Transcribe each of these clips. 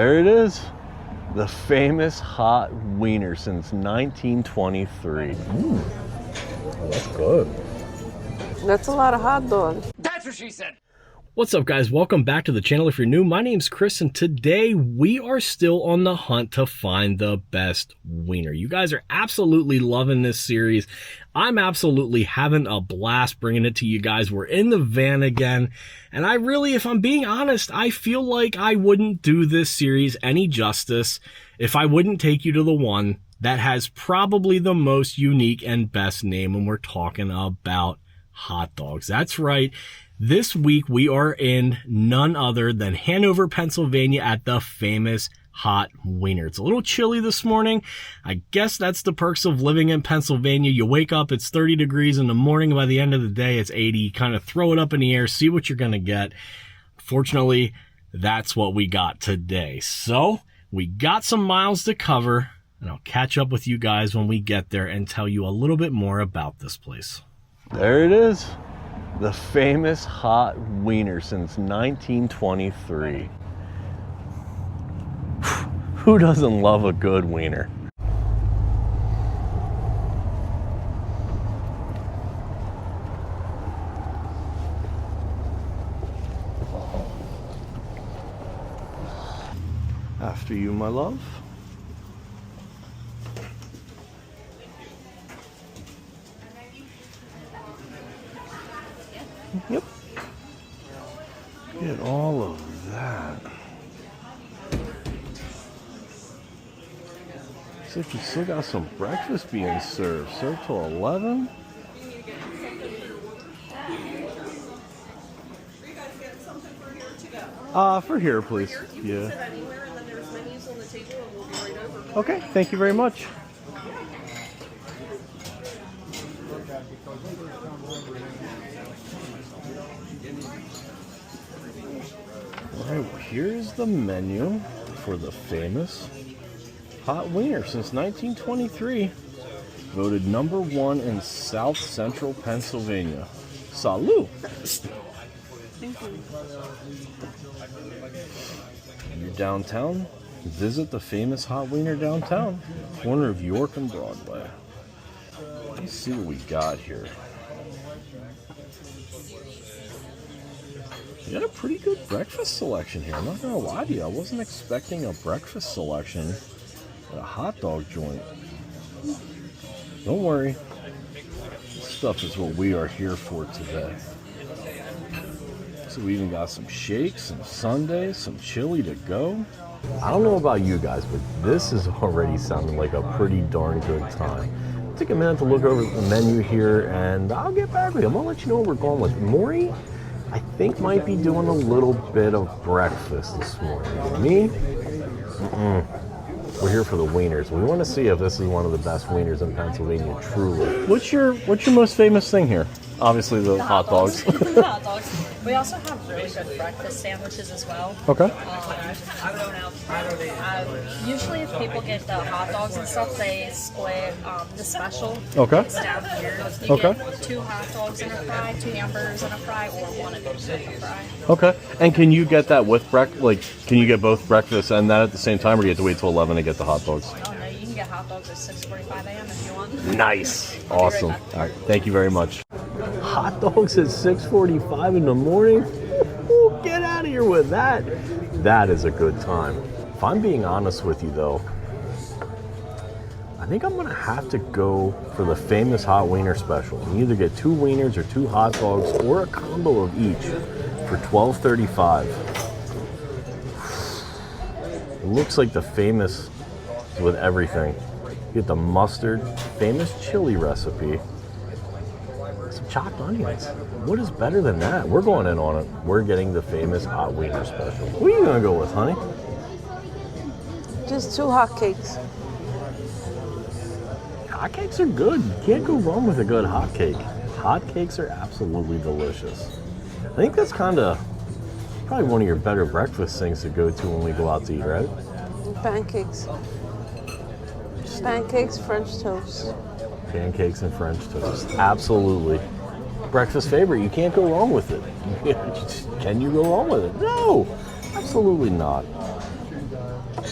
There it is, the famous hot wiener since 1923. That's good. That's a lot of hot dog. That's what she said. What's up, guys? Welcome back to the channel. If you're new, my name's Chris, and today we are still on the hunt to find the best wiener. You guys are absolutely loving this series. I'm absolutely having a blast bringing it to you guys. We're in the van again, and I really, if I'm being honest, I feel like I wouldn't do this series any justice if I wouldn't take you to the one that has probably the most unique and best name when we're talking about hot dogs. That's right. This week we are in none other than Hanover, Pennsylvania at the Famous Hot Weiner. It's a little chilly this morning. I guess that's the perks of living in Pennsylvania. You wake up, it's 30 degrees in the morning. By the end of the day, it's 80. Kind of throw it up in the air, see what you're going to get. Fortunately, that's what we got today. So we got some miles to cover, and I'll catch up with you guys when we get there and tell you a little bit more about this place. There it is, the famous hot wiener since 1923. Who doesn't love a good wiener? After you, my love. Yep. Get all of that. Looks like you still got some breakfast being served. Served till 11. For here, please. Yeah. Okay, thank you very much. Alright, well, here's the menu for the famous hot wiener since 1923. Voted #1 in South Central Pennsylvania. Salud! Thank you. You're downtown? Visit the famous hot wiener downtown, corner of York and Broadway. Let's see what we got here. You got a pretty good breakfast selection here. I'm not gonna lie to you, I wasn't expecting a breakfast selection at a hot dog joint. Don't worry, this stuff is what we are here for today. So we even got some shakes, some sundaes, some chili to go. I don't know about you guys, but this is already sounding like a pretty darn good time. Take a minute to look over the menu here, and I'll get back with you. I'm gonna let you know what we're going with. Maury, I think, might be doing a little bit of breakfast this morning. Me? We're here for the wieners. We want to see if this is one of the best wieners in Pennsylvania, truly. What's your most famous thing here? Obviously the hot dogs. The hot dogs. We also have really good breakfast sandwiches as well. Okay. Usually if people get the hot dogs and stuff, they split the special. Okay. It's down here. You Okay. get 2 hot dogs and a fry, 2 hamburgers and a fry, or 1 of each and a fry. Okay. And can you get that with can you get both breakfast and that at the same time, or do you have to wait till 11 to get the hot dogs? Oh no, you can get hot dogs at 6:45 a.m. if you want. Nice. Awesome. All right. Thank you very much. Hot dogs at 6:45 in the morning? Ooh, get out of here with that. That is a good time. If I'm being honest with you, though, I think I'm going to have to go for the famous hot wiener special. You either get 2 wieners or 2 hot dogs or a combo of each for $12.35. It looks like the famous is with everything. You get the mustard, famous chili recipe, some chopped onions. What is better than that? We're going in on it. We're getting the famous hot wiener special. What are you going to go with, honey? Just 2 hot cakes. Hot cakes are good. You can't go wrong with a good hot cake. Hot cakes are absolutely delicious. I think that's probably one of your better breakfast things to go to when we go out to eat, right? Pancakes. Pancakes, French toast. Pancakes and French toast. Absolutely. Breakfast favorite. You can't go wrong with it. Can you go wrong with it? No, absolutely not.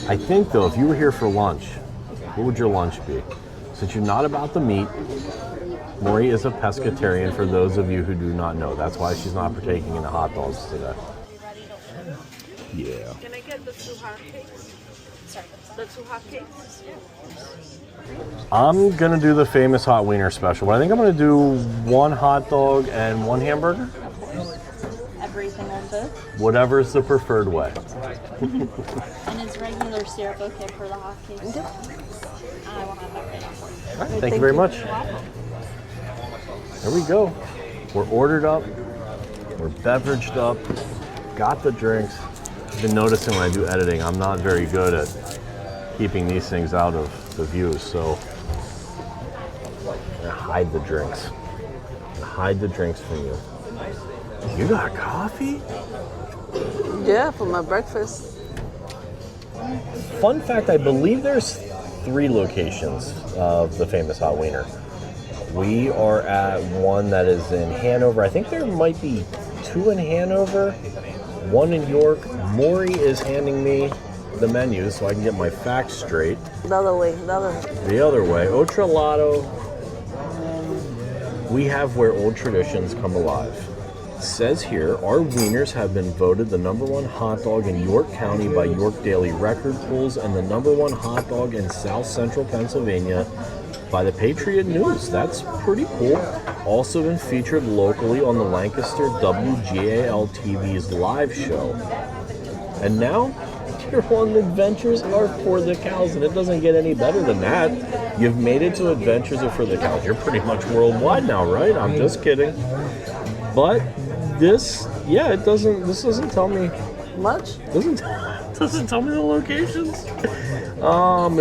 I think though, if you were here for lunch, what would your lunch be? Since you're not about the meat, Maury is a pescatarian for those of you who do not know. That's why she's not partaking in the hot dogs today. Yeah. Can I get the 2 hot cakes? Sorry, The 2 hot cakes? I'm gonna do the Famous Hot Weiner special, but I think I'm gonna do 1 hot dog and 1 hamburger. of course. Everything on both. Whatever's the preferred way. And is regular syrup okay for the hotcakes? I will have that right on for you. All right, thank you very much. There we go. We're ordered up. We're beveraged up. Got the drinks. I've been noticing when I do editing, I'm not very good at keeping these things out of the views, so I'm gonna hide the drinks. Hide the drinks from you. You got coffee? Yeah, for my breakfast. Fun fact, I believe there's 3 locations of the Famous Hot Weiner. We are at one that is in Hanover. I think there might be 2 in Hanover, 1 in York. Maury is handing me the menu so I can get my facts straight. The other way, the other way. The other way, Otralato, we have where old traditions come alive. It says here, our wieners have been voted the #1 hot dog in York County by York Daily Record Pools and the #1 hot dog in South Central Pennsylvania by the Patriot News. That's pretty cool. Also been featured locally on the Lancaster WGAL TV's live show. And now, your one adventures are for the Cowles, and it doesn't get any better than that. You've made it to Adventures are for the Cowles. You're pretty much worldwide now, right? I'm just kidding. But this doesn't tell me Much? doesn't tell me the locations.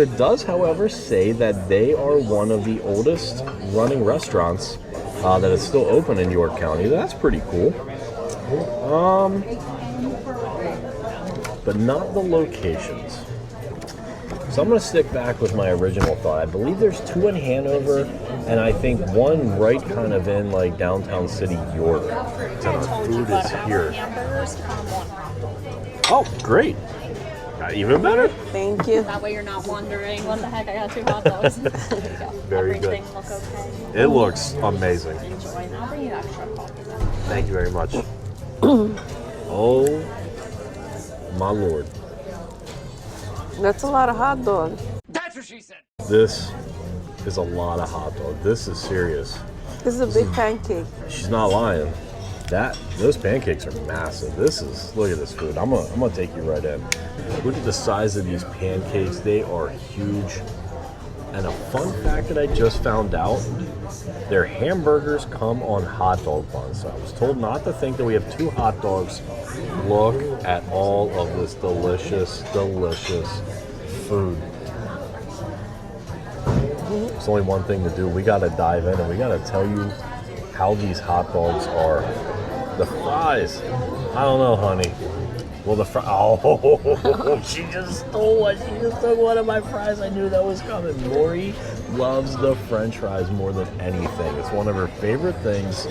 It does, however, say that they are one of the oldest running restaurants that is still open in York County. That's pretty cool. But not the locations. So I'm going to stick back with my original thought. I believe there's 2 in Hanover, and I think 1 right kind of in like downtown city York. So the food is here. Hamburgers come 1 hot dog. Oh, great. Even better. Thank you. That way you're not wondering, what the heck, I got 2 hot dogs. There you go. Very good. Everything look okay. It looks amazing. Enjoy. And I'll bring you extra coffee then. Thank you very much. Oh, my Lord. That's a lot of hot dog. This is a lot of hot dog. This is serious. This is a big pancake. She's not lying. Those pancakes are massive. Look at this food. I'm gonna take you right in. Look at the size of these pancakes. They are huge. And a fun fact that I just found out, their hamburgers come on hot dog buns. So I was told not to think that we have 2 hot dogs. Look at all of this delicious, delicious food. There's only one thing to do. We gotta dive in and we gotta tell you how these hot dogs are. The fries, I don't know, honey. Well, the fries, oh, she just stole one. She just took one of my fries. I knew that was coming. Maury loves the French fries more than anything. It's one of her favorite things.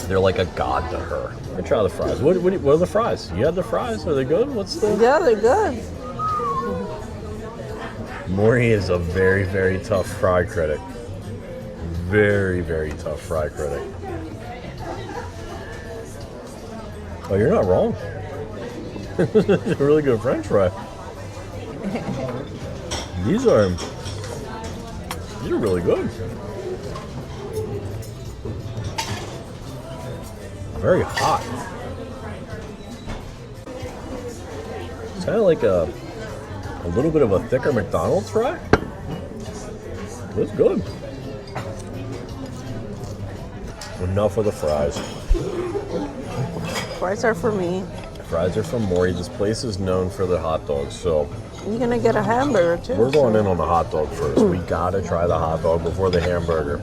They're like a god to her. Let me try the fries. What are the fries? You had the fries? Are they good? Yeah, they're good. Maury is a very, very tough fry critic. Very, very tough fry critic. Oh, you're not wrong. It's a really good French fry. These are really good. Very hot. It's kind of like a little bit of a thicker McDonald's fry. It's good. Enough of the fries. Fries are for me. Fries are from Maury. This place is known for the hot dogs, so You're gonna get a hamburger too. we're going in on the hot dog first. We gotta try the hot dog before the hamburger.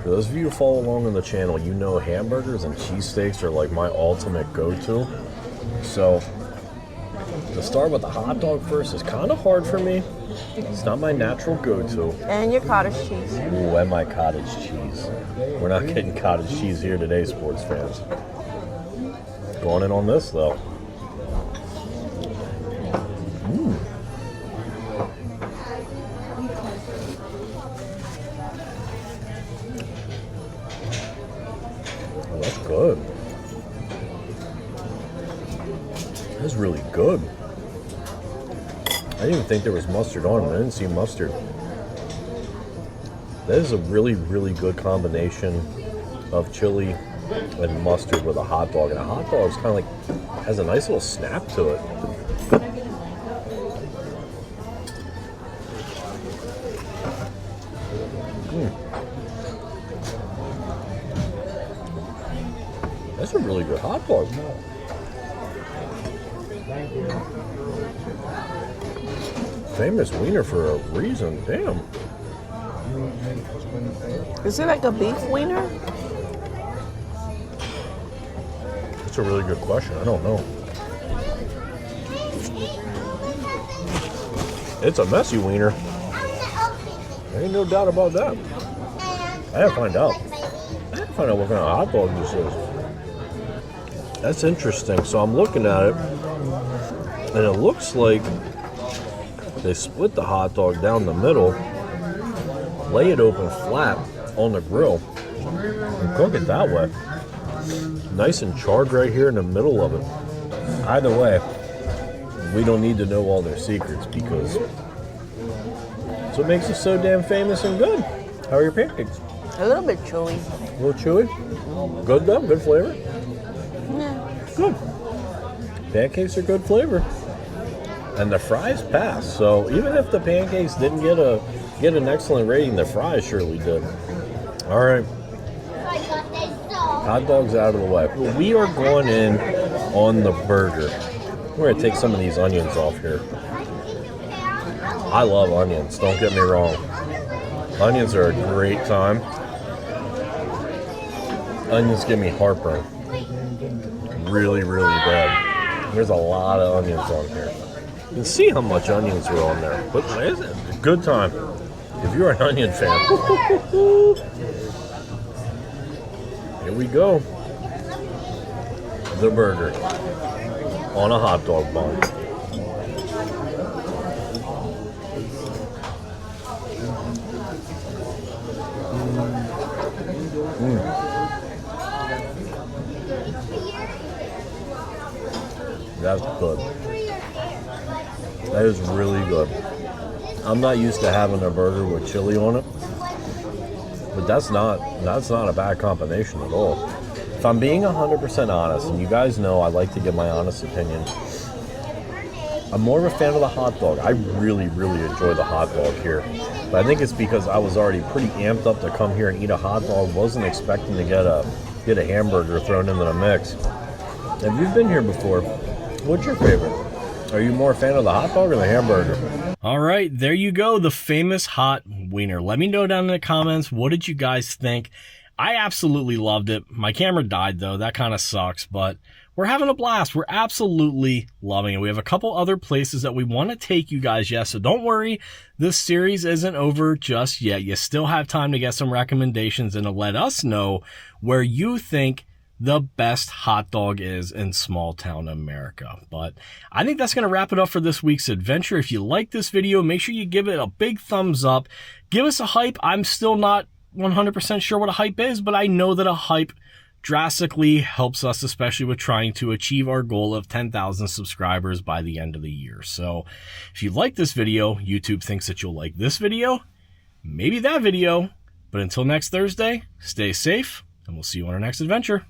For those of you who follow along on the channel, you know hamburgers and cheesesteaks are like my ultimate go-to. So to start with the hot dog first is kind of hard for me. It's not my natural go-to. And your cottage cheese. Ooh, and my cottage cheese. We're not getting cottage cheese here today, sports fans. Going in on this though. That's really good. I didn't even think there was mustard on it. I didn't see mustard. That is a really, really good combination of chili and mustard with a hot dog. And a hot dog is kind of like, has a nice little snap to it. That's a really good hot dog. Famous Wiener for a reason. Damn. Is it like a beef wiener? That's a really good question. I don't know. It's a messy wiener. There ain't no doubt about that. I have to find out. I have to find out what kind of hot dog this is. That's interesting. So I'm looking at it, and it looks like they split the hot dog down the middle, lay it open flat on the grill, and cook it that way. Nice and charred right here in the middle of it. Either way, we don't need to know all their secrets because that's what makes us so damn famous and good. How are your pancakes? A little bit chewy. A little chewy? Good though? Good flavor? Yeah. Good. Pancakes are good flavor. And the fries pass. So even if the pancakes didn't get an excellent rating, the fries surely did. All right. Hot dogs out of the way. We are going in on the burger. We're going to take some of these onions off here. I love onions, don't get me wrong. Onions are a great time. Onions give me heartburn. Really, really bad. There's a lot of onions on here. You can see how much onions are on there. But it's a good time if you're an onion fan. Here we go. The burger on a hot dog bun. That's good. That is really good. I'm not used to having a burger with chili on it, but that's not a bad combination at all. If I'm being 100% honest, and you guys know I like to give my honest opinion, I'm more of a fan of the hot dog. I really, really enjoy the hot dog here. But I think it's because I was already pretty amped up to come here and eat a hot dog. Wasn't expecting to get a hamburger thrown into the mix. If you've been here before, what's your favorite? Are you more a fan of the hot dog or the hamburger? All right, there you go, the Famous Hot Weiner. Let me know down in the comments, what did you guys think? I absolutely loved it. My camera died though, that kind of sucks, but we're having a blast. We're absolutely loving it. We have a couple other places that we want to take you guys, yes, so don't worry. This series isn't over just yet. You still have time to get some recommendations and to let us know where you think the best hot dog is in small town America. But I think that's going to wrap it up for this week's adventure. If you like this video, make sure you give it a big thumbs up. Give us a hype. I'm still not 100% sure what a hype is, but I know that a hype drastically helps us, especially with trying to achieve our goal of 10,000 subscribers by the end of the year. So if you like this video, YouTube thinks that you'll like this video, maybe that video. But until next Thursday, stay safe, and we'll see you on our next adventure.